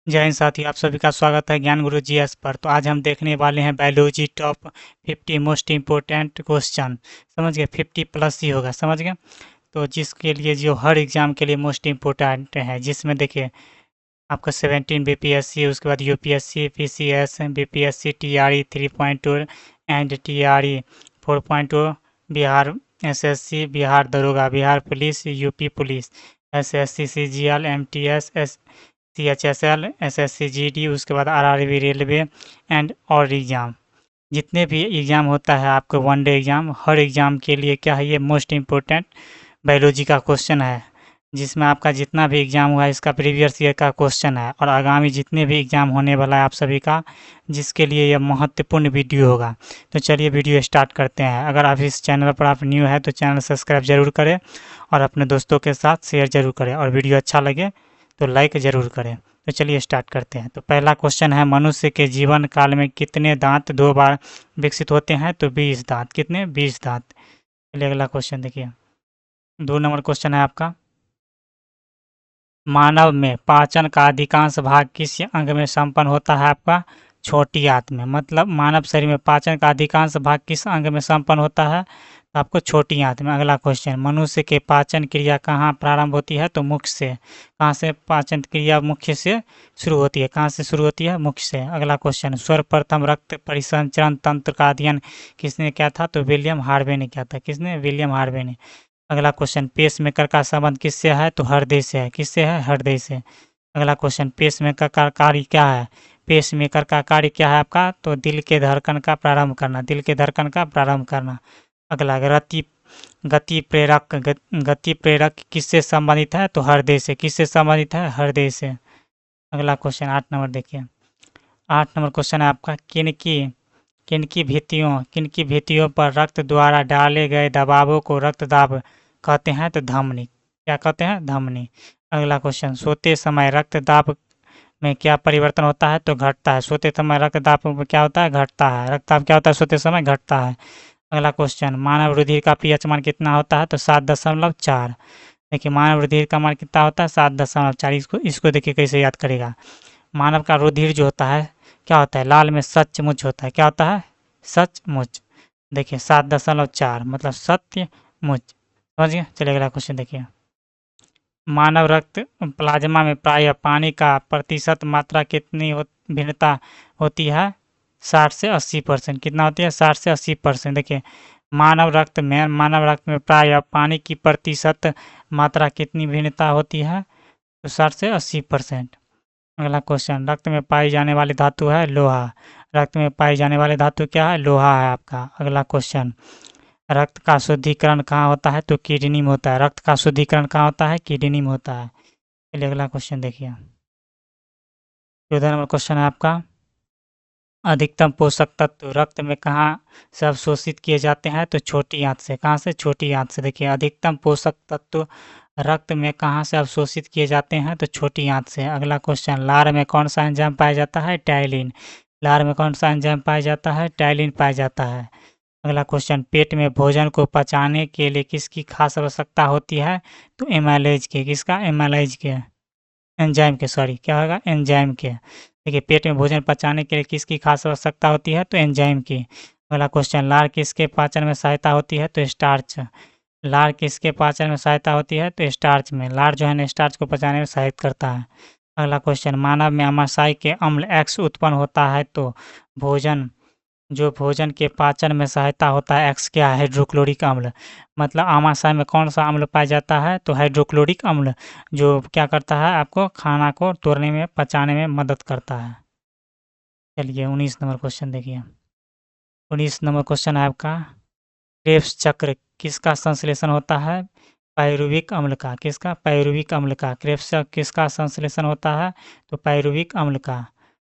जय हिंद साथी, आप सभी का स्वागत है ज्ञान गुरु जीएस पर। तो आज हम देखने वाले हैं biology top 50 most important question. समझ गए? 50 प्लस ही होगा, समझ गए? तो जिसके लिए जो हर एग्जाम के लिए मोस्ट इम्पोर्टेंट है, जिसमें देखिए आपका 17 बीपीएससी, उसके बाद UPSC, PCS, BPSC, TRE 3.2 and TRE 4.2, Bihar SSC, Bihar दरोगा, Bihar police, UP police, SSC CGL, MTS, CHSL, SSC GD, उसके बाद आरआरबी रेलवे एंड और एग्ज़ाम। जितने भी एग्ज़ाम होता है आपको वनडे एग्ज़ाम, हर एग्ज़ाम के लिए क्या है, ये मोस्ट इम्पोर्टेंट बायोलॉजी का क्वेश्चन है, जिसमें आपका जितना भी एग्ज़ाम हुआ है इसका प्रीवियस ईयर का क्वेश्चन है और आगामी जितने भी एग्ज़ाम होने वाला है आप सभी का, जिसके लिए यह महत्वपूर्ण वीडियो होगा। तो चलिए वीडियो स्टार्ट करते हैं। अगर आप इस चैनल पर आप न्यू है तो चैनल सब्सक्राइब ज़रूर करें और अपने दोस्तों के साथ शेयर ज़रूर करें, और वीडियो अच्छा लगे तो लाइक ज़रूर करें। तो चलिए स्टार्ट करते हैं। तो पहला क्वेश्चन है, मनुष्य के जीवन काल में कितने दांत 2 बार विकसित होते हैं? तो 20 दांत। कितने? 20 दांत। चलिए अगला क्वेश्चन देखिए। 2 नंबर क्वेश्चन है आपका, मानव में पाचन का अधिकांश भाग किस अंग में संपन्न होता है? आपका छोटी आंत में। मतलब मानव शरीर में पाचन का अधिकांश भाग किस अंग में संपन्न होता है? तो आपको छोटी आंत में। अगला क्वेश्चन, मनुष्य के पाचन क्रिया कहाँ प्रारंभ होती है? तो मुख से। कहाँ से पाचन क्रिया मुख्य से शुरू होती है? कहाँ से शुरू होती है? मुख से। अगला क्वेश्चन, सर्वप्रथम रक्त परिसंचरण तंत्र का अध्ययन किसने किया था? तो विलियम हार्वे ने किया था। किसने? विलियम हार्वे ने। अगला क्वेश्चन, पेस मेकर का संबंध किससे है? तो हृदय से है। किससे है? हृदय से। अगला क्वेश्चन, पेस मेकर का कार्य क्या है? पेस मेकर का कार्य क्या है आपका? तो दिल के धड़कन का प्रारंभ करना। दिल के धड़कन का प्रारंभ करना। अगला, गति प्रेरक किससे संबंधित है? तो हृदय से। किससे संबंधित है? हृदय से। अगला क्वेश्चन 8 नंबर देखिए। 8 नंबर क्वेश्चन है आपका, किनकी भित्तियों पर रक्त द्वारा डाले गए दबावों को रक्त दाब कहते हैं? तो धमनी। क्या कहते हैं? धमनी। अगला क्वेश्चन, सोते समय रक्त दाब में क्या परिवर्तन होता है? तो घटता है। सोते समय रक्त दाब में क्या होता है? घटता है। रक्तदाब क्या होता है? सोते समय घटता है। अगला क्वेश्चन, मानव रुधिर का पीएच मान कितना होता है? तो 7.4। देखिए मानव रुधिर का मान कितना होता है? 7.4। इसको इसको देखिए कैसे याद करेगा। मानव का रुधिर जो होता है क्या होता है? लाल में सचमुच होता है। क्या होता है? सचमुच। देखिए 7.4 मतलब सत्यमुच। समझ गए? चलिए अगला क्वेश्चन देखिए। मानव रक्त प्लाज्मा में प्रायः पानी का प्रतिशत मात्रा कितनी भिन्नता होती है? 60 से 80%। कितना होती है? 60 से 80%। देखिए मानव रक्त में प्रायः पानी की प्रतिशत मात्रा कितनी भिन्नता होती है? तो 60 से 80%। अगला क्वेश्चन, रक्त में पाई जाने वाली धातु है लोहा। रक्त में पाई जाने वाली धातु क्या है? लोहा है आपका। अगला क्वेश्चन, रक्त का शुद्धिकरण कहाँ होता है? तो किडनी में होता है। रक्त का शुद्धिकरण कहाँ होता है? किडनी में होता है। चलिए अगला क्वेश्चन देखिए। 14 नंबर क्वेश्चन है आपका, अधिकतम पोषक तत्व रक्त में कहाँ से अवशोषित किए जाते हैं? तो छोटी आंत से। कहाँ से? छोटी आंत से। देखिए अधिकतम पोषक तत्व रक्त में कहाँ से अवशोषित किए जाते हैं? तो छोटी आंत से। अगला क्वेश्चन, लार में कौन सा एंजाइम पाया जाता है? टाइलिन। लार में कौन सा एंजाइम पाया जाता है? टाइलिन पाया जाता है। अगला क्वेश्चन, पेट में भोजन को पचाने के लिए किसकी खास आवश्यकता होती है? तो एमाइलेज के। किसका? एमाइलेज के। एंजाइम के, सॉरी क्या होगा? एंजाइम के। देखिए पेट में भोजन पचाने के लिए किसकी खास आवश्यकता होती है? तो एंजाइम की। अगला क्वेश्चन, लार किसके पाचन में सहायता होती है? तो स्टार्च। लार किसके पाचन में सहायता होती है? तो स्टार्च में। लार जो है ना स्टार्च को पचाने में सहायता करता है। अगला क्वेश्चन, मानव में आमाशय के अम्ल एक्स उत्पन्न होता है तो भोजन भोजन के पाचन में सहायता होता है, एक्स क्या है? हाइड्रोक्लोरिक अम्ल। मतलब आमाशय में कौन सा अम्ल पाया जाता है? तो हाइड्रोक्लोरिक अम्ल, जो क्या करता है आपको खाना को तोड़ने में, पचाने में मदद करता है। चलिए 19 नंबर क्वेश्चन देखिए। 19 नंबर क्वेश्चन है आपका, क्रेब्स चक्र किसका संश्लेषण होता है? पाइरुविक अम्ल का। किसका? पाइरुविक अम्ल का। क्रेब्स चक्र किसका संश्लेषण होता है? तो पाइरुविक अम्ल का।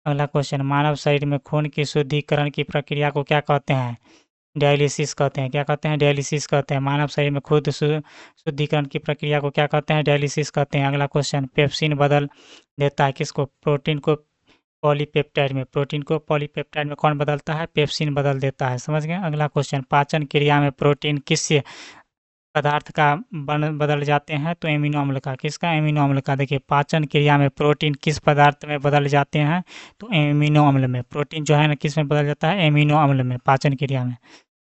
अगला क्वेश्चन, मानव शरीर में खून की शुद्धिकरण की प्रक्रिया को क्या कहते हैं? डायलिसिस कहते हैं। क्या कहते हैं? डायलिसिस कहते हैं। मानव शरीर में खुद शुद्धिकरण की प्रक्रिया को क्या कहते हैं? डायलिसिस कहते हैं। अगला क्वेश्चन, पेप्सिन बदल देता है किसको? प्रोटीन को पॉलीपेप्टाइड में। प्रोटीन को पॉलीपेप्टाइड में कौन बदलता है? पेप्सिन बदल देता है। समझ गए? अगला क्वेश्चन, पाचन क्रिया में प्रोटीन किस पदार्थ का बदल जाते हैं तो एमिनो अम्ल का, किसका, एमिनो अम्ल का। देखिए पाचन क्रिया में प्रोटीन किस पदार्थ में बदल जाते हैं, तो एमिनो अम्ल में। प्रोटीन जो है ना किस में बदल जाता है, एमिनो अम्ल में, पाचन क्रिया में।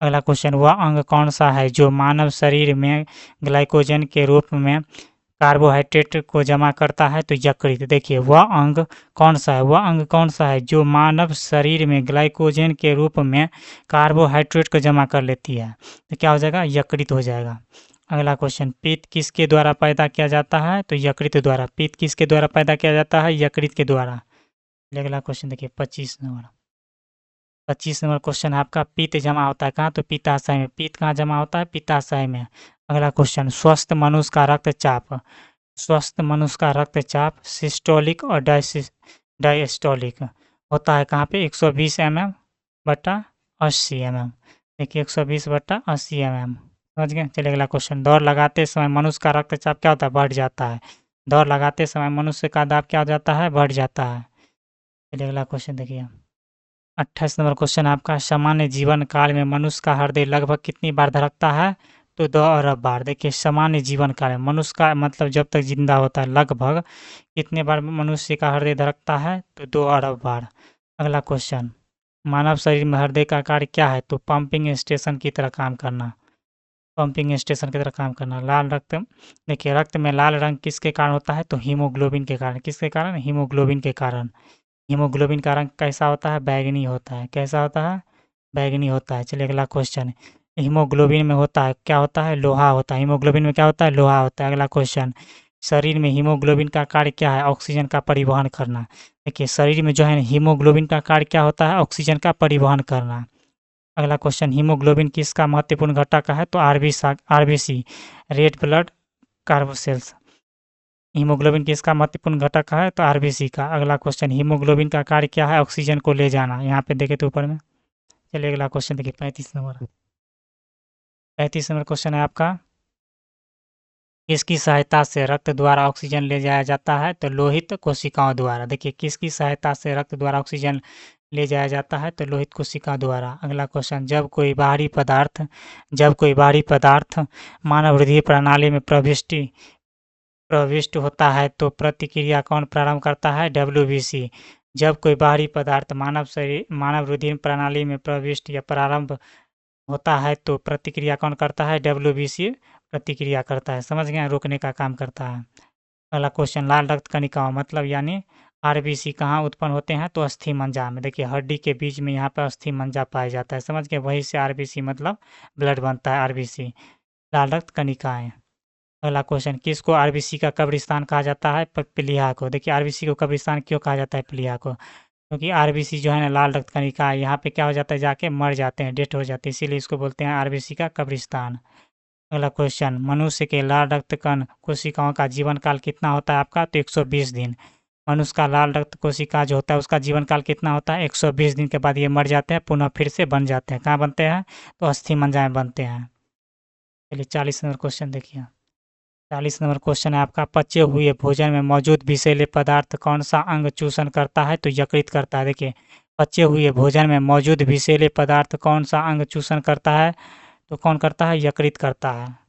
अगला क्वेश्चन, वह अंग कौन सा है जो मानव शरीर में ग्लाइकोजन के रूप में कार्बोहाइड्रेट को जमा करता है, तो यकृत। देखिए वह अंग कौन सा है, वह अंग कौन सा है जो मानव शरीर में ग्लाइकोजन के रूप में कार्बोहाइड्रेट को जमा कर लेती है, तो क्या हो जाएगा, यकृत हो जाएगा। अगला क्वेश्चन, पित्त किसके द्वारा पैदा किया जाता है, तो यकृत द्वारा। पित्त किसके द्वारा पैदा किया जाता है, यकृत के द्वारा। अगला क्वेश्चन देखिए 25 नंबर। 25 नंबर क्वेश्चन है आपका, पित्त जमा होता है कहाँ, तो पित्ताशय में। पित्त कहाँ जमा होता है, पित्ताशय में। अगला क्वेश्चन, स्वस्थ मनुष्य का रक्तचाप, स्वस्थ मनुष्य का रक्तचाप सिस्टोलिक और डायस्टोलिक होता है कहाँ पे, 120 mm बटा 80 mm। देखिए 120 बटा 80 mm, समझ गए। चलिए अगला क्वेश्चन, दौड़ लगाते समय मनुष्य का रक्तचाप क्या होता है, बढ़ जाता है। दौड़ लगाते समय मनुष्य का दाब क्या हो जाता है, बढ़ जाता है। चलिए अगला क्वेश्चन देखिए 28 नंबर क्वेश्चन आपका, सामान्य जीवन काल में मनुष्य का हृदय लगभग कितनी बार धड़कता है, तो 2 अरब बार। देखिए सामान्य जीवन काल में मनुष्य का मतलब जब तक जिंदा होता है लगभग कितने बार मनुष्य का हृदय धड़कता है, तो 2 अरब बार। अगला क्वेश्चन, मानव शरीर में हृदय का कार्य क्या है, तो पंपिंग स्टेशन की तरह काम करना, पंपिंग स्टेशन की तरह काम करना। लाल रक्त, देखिए रक्त में लाल रंग किसके कारण होता है, तो हीमोग्लोबिन के कारण। किसके कारण, हीमोग्लोबिन के कारण। हीमोग्लोबिन का रंग कैसा होता है, बैंगनी होता है। कैसा होता है, बैंगनी होता है। चलिए अगला क्वेश्चन, हीमोग्लोबिन में होता है क्या होता है, लोहा होता है। हीमोग्लोबिन में क्या होता है, लोहा होता है। अगला क्वेश्चन, शरीर में हीमोग्लोबिन का कार्य क्या है, ऑक्सीजन का परिवहन करना। देखिए शरीर में जो है हीमोग्लोबिन का कार्य क्या होता है, ऑक्सीजन का परिवहन करना। अगला क्वेश्चन, हीमोग्लोबिन किसका महत्वपूर्ण घटक है, तो आरबीसी, रेड ब्लड कार्बोसेल्स। हीमोग्लोबिन किसका महत्वपूर्ण घटक है, तो आरबीसी का। अगला क्वेश्चन, हीमोग्लोबिन का कार्य क्या है, ऑक्सीजन को ले जाना। यहाँ पे देखे तो ऊपर में। चलिए अगला क्वेश्चन देखिए 35 नंबर। 35 नंबर क्वेश्चन है आपका, किसकी सहायता से रक्त द्वारा ऑक्सीजन ले जाया जाता है, तो लोहित कोशिकाओं द्वारा। देखिए किसकी सहायता से रक्त द्वारा ऑक्सीजन ले जाया जाता है, तो लोहित कोशिका द्वारा। अगला क्वेश्चन, जब कोई बाहरी पदार्थ मानव हृदय प्रणाली में प्रविष्ट होता है तो प्रतिक्रिया कौन प्रारंभ करता है, डब्ल्यूबीसी। जब कोई बाहरी पदार्थ मानव हृदय प्रणाली में प्रविष्ट या प्रारंभ होता है तो प्रतिक्रिया कौन करता है, डब्ल्यूबीसी प्रतिक्रिया करता है। समझ गए, रोकने का काम करता है। अगला क्वेश्चन, लाल रक्त कणिकाओं मतलब यानी आरबीसी कहाँ उत्पन्न होते हैं, तो अस्थि मज्जा में। देखिए हड्डी के बीच में यहाँ पर अस्थि मज्जा पाया जाता है। समझ गए, वहीं से आरबीसी मतलब ब्लड बनता है, आरबीसी लाल रक्त कणिकाएं। अगला क्वेश्चन, किसको आरबीसी का कब्रिस्तान कहा जाता है, प्लीहा को। देखिए आरबीसी को कब्रिस्तान क्यों कहा जाता है, प्लीहा को, क्योंकि आरबीसी जो है ना लाल रक्त कणिका है, यहाँ पे क्या हो जाता है, जाके मर जाते हैं, डेथ हो जाते हैं, इसीलिए इसको बोलते हैं आरबीसी का कब्रिस्तान। अगला क्वेश्चन, मनुष्य के लाल रक्त कण कोशिकाओं का जीवन काल कितना होता है आपका, तो 120 दिन। मनुष्य का लाल रक्त कोशिका जो होता है उसका जीवन काल कितना होता है, 120 दिन के बाद ये मर जाते हैं, पुनः फिर से बन जाते हैं। कहाँ बनते हैं, तो अस्थि मज्जा में बनते हैं। चलिए 40 नंबर क्वेश्चन देखिए। 40 नंबर क्वेश्चन है आपका, पचे हुए भोजन में मौजूद विषैले पदार्थ कौन सा अंग चूषण करता है, तो यकृत करता है। देखिए पचे हुए भोजन में मौजूद विषैले पदार्थ कौन सा अंग चूषण करता है, तो कौन करता है, यकृत करता है।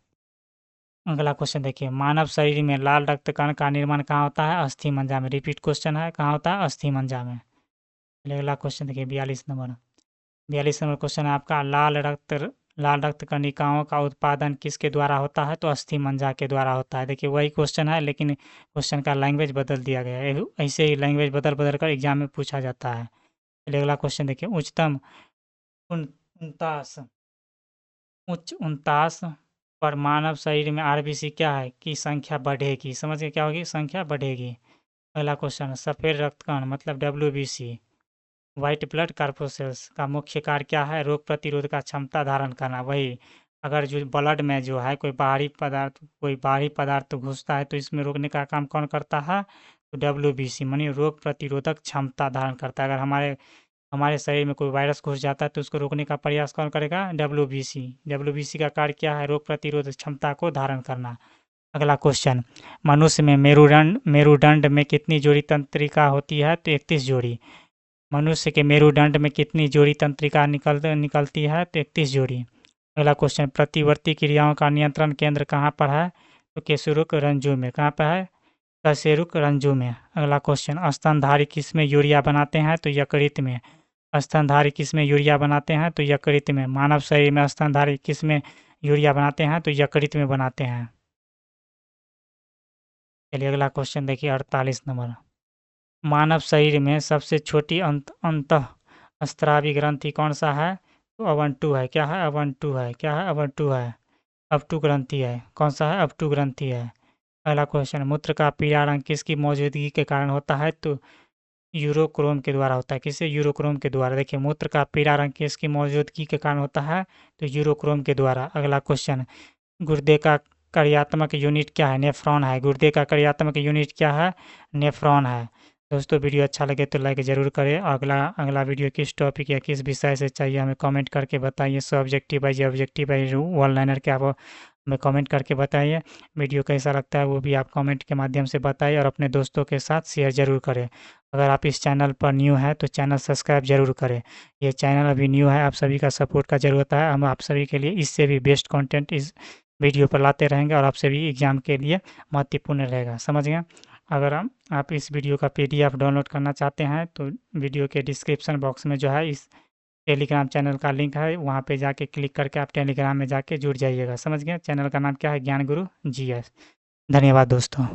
अगला क्वेश्चन देखिए, मानव शरीर में लाल रक्त कण का निर्माण कहाँ होता है, अस्थि मज्जा में। रिपीट क्वेश्चन है, कहाँ होता है, अस्थि मज्जा में। चलिए अगला क्वेश्चन देखिए 42 नंबर। 42 नंबर क्वेश्चन है आपका, लाल रक्त कणिकाओं का उत्पादन किसके द्वारा होता है, तो अस्थि मज्जा के द्वारा होता है। देखिए वही क्वेश्चन है लेकिन क्वेश्चन का लैंग्वेज बदल दिया गया है, ऐसे ही लैंग्वेज बदल बदल कर एग्जाम में पूछा जाता है। चलिए अगला क्वेश्चन देखिए, उनतास उच्च 49 पर मानव शरीर में आरबीसी क्या है, की संख्या बढ़ेगी। समझ के क्या होगी, संख्या बढ़ेगी। अगला क्वेश्चन, सफ़ेद रक्तकण मतलब डब्ल्यूबीसी, व्हाइट ब्लड कार्पोसेल्स का मुख्य कार्य क्या है, रोग प्रतिरोध का क्षमता धारण करना। वही अगर जो ब्लड में जो है कोई बाहरी पदार्थ घुसता है तो इसमें रोकने का काम कौन करता है, तो डब्ल्यूबीसी मानी रोग प्रतिरोधक क्षमता धारण करता है। अगर हमारे हमारे शरीर में कोई वायरस घुस जाता है तो उसको रोकने का प्रयास कौन करेगा, डब्ल्यूबीसी। डब्ल्यूबीसी का कार्य क्या है, रोग प्रतिरोध क्षमता को धारण करना। अगला क्वेश्चन, मनुष्य में मेरुदंड में कितनी जोड़ी तंत्रिका होती है, तो 31 जोड़ी। मनुष्य के मेरुदंड में कितनी जोड़ी तंत्रिका निकलती है, तो 31 जोड़ी। अगला क्वेश्चन, प्रतिवर्ती क्रियाओं का नियंत्रण केंद्र कहाँ पर है? तो केसुरुक रंजू में। कहाँ पर है? कशेरुक रंजू में। अगला क्वेश्चन, स्तनधारी किस में यूरिया बनाते हैं? तो यकृत में। स्तनधारी किस में यूरिया बनाते हैं? तो यकृत में। मानव शरीर में स्तनधारी किस में यूरिया बनाते हैं? तो यकृत में बनाते हैं। चलिए अगला क्वेश्चन देखिए 48 नंबर। मानव शरीर में सबसे छोटी अंतःस्रावी ग्रंथि कौन सा है? तो अवंटू है। क्या है? अवंटू है। क्या है? अवंटू है। अवटु ग्रंथि है। कौन सा है? अवटु ग्रंथि है। अगला क्वेश्चन, मूत्र का पीला रंग किसकी मौजूदगी के कारण होता है? तो यूरोक्रोम के द्वारा होता है। किससे? यूरोक्रोम के द्वारा। देखिए, मूत्र का पीला रंग किसकी मौजूदगी के कारण होता है? तो यूरोक्रोम के द्वारा। अगला क्वेश्चन, गुर्दे का कार्यात्मक यूनिट क्या है? नेफ्रॉन है। गुर्दे का कार्यात्मक यूनिट क्या है? नेफ्रॉन है। दोस्तों, वीडियो अच्छा लगे तो लाइक ज़रूर करें। अगला अगला वीडियो किस टॉपिक या किस विषय से चाहिए हमें कमेंट करके बताइए। Subjective wise, objective wise, one liner के आप हमें कमेंट करके बताइए। वीडियो कैसा लगता है वो भी आप कमेंट के माध्यम से बताइए और अपने दोस्तों के साथ शेयर ज़रूर करें। अगर आप इस चैनल पर न्यू हैं तो चैनल सब्सक्राइब ज़रूर करें। ये चैनल अभी न्यू है, आप सभी का सपोर्ट का ज़रूरत है। हम आप सभी के लिए इससे भी बेस्ट कंटेंट इस वीडियो पर लाते रहेंगे और आप सभी एग्ज़ाम के लिए महत्वपूर्ण रहेगा। समझ गए? अगर आप इस वीडियो का पीडीएफ डाउनलोड करना चाहते हैं तो वीडियो के डिस्क्रिप्शन बॉक्स में जो है इस टेलीग्राम चैनल का लिंक है, वहाँ पे जाके क्लिक करके आप टेलीग्राम में जाके जुड़ जाइएगा। समझ गए? चैनल का नाम क्या है? ज्ञान गुरु जीएस। धन्यवाद दोस्तों।